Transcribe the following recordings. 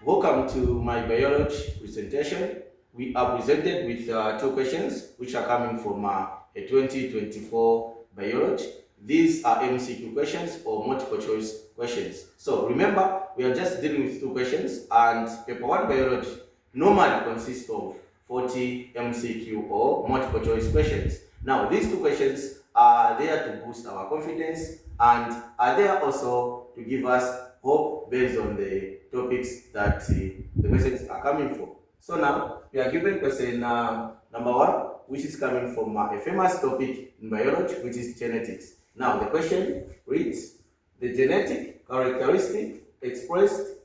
Welcome to my biology presentation. We are presented with two questions which are coming from a 2024 biology. These are MCQ questions or multiple choice questions. So remember, we are just dealing with two questions, and paper 1 biology normally consists of 40 MCQ or multiple choice questions. Now, these two questions are there to boost our confidence and are there also to give us hope based on the topics that the questions are coming from. So now we are given question number 1, which is coming from a famous topic in biology, which is genetics. Now the question reads: the genetic characteristic expressed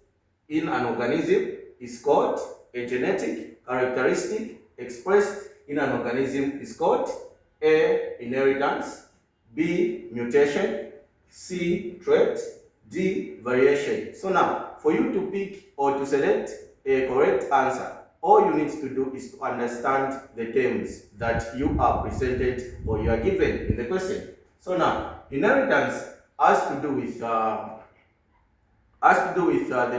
in an organism is called a genetic characteristic expressed in an organism is called A. Inheritance, B. Mutation, C. Trait, D. Variation. So now, for you to pick or to select a correct answer, all you need to do is to understand the terms that you are presented or you are given in the question. So now, inheritance has to do with the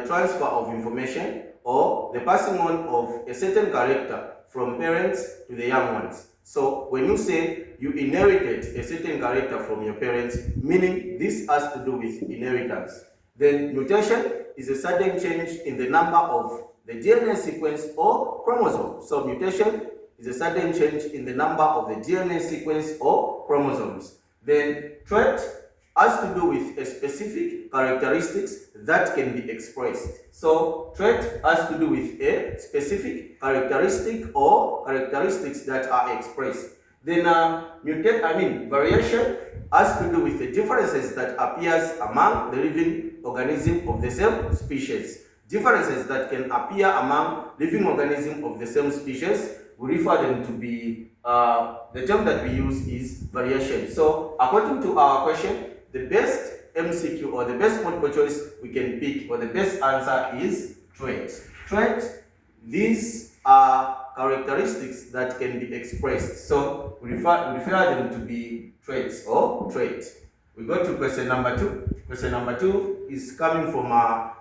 transfer of information or the passing on of a certain character from parents to the young ones. So when you say you inherited a certain character from your parents, meaning this has to do with inheritance. Then mutation is a sudden change in the number of the DNA sequence or chromosome. So mutation is a sudden change in the number of the DNA sequence or chromosomes. Then trait has to do with a specific characteristics that can be expressed. So trait has to do with a specific characteristic or characteristics that are expressed. Then variation has to do with the differences that appears among the living organism of the same species. Differences that can appear among living organisms of the same species, we refer them to be, the term that we use is variation. So according to our question, the best MCQ or the best multiple choice we can pick or the best answer is trait. Trait, these are characteristics that can be expressed. So we refer them to be traits or trait. We go to question number 2. Question number 2 is coming from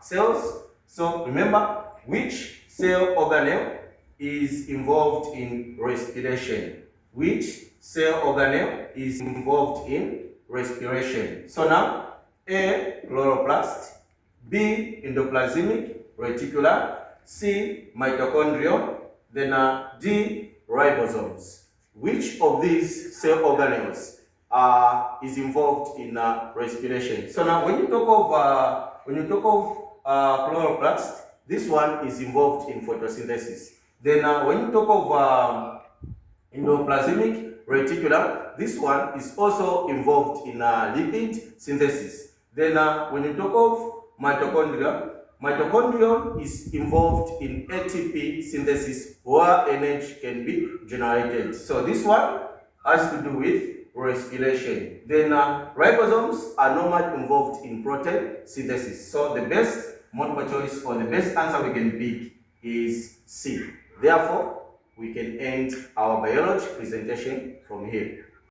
cells. So remember, which cell organelle is involved in respiration? Which cell organelle is involved in respiration? So now, A. Chloroplast, B. Endoplasmic reticulum, C. Mitochondrion, then D. Ribosomes. Which of these cell organelles is involved in respiration? So now, when you talk of chloroplast, this one is involved in photosynthesis. Then when you talk of endoplasmic reticulum, this one is also involved in lipid synthesis. Then when you talk of mitochondrion is involved in ATP synthesis where energy can be generated. So this one has to do with respiration. Then ribosomes are normally involved in protein synthesis. So the best multiple choice or the best answer we can pick is C. Therefore, we can end our biology presentation from here.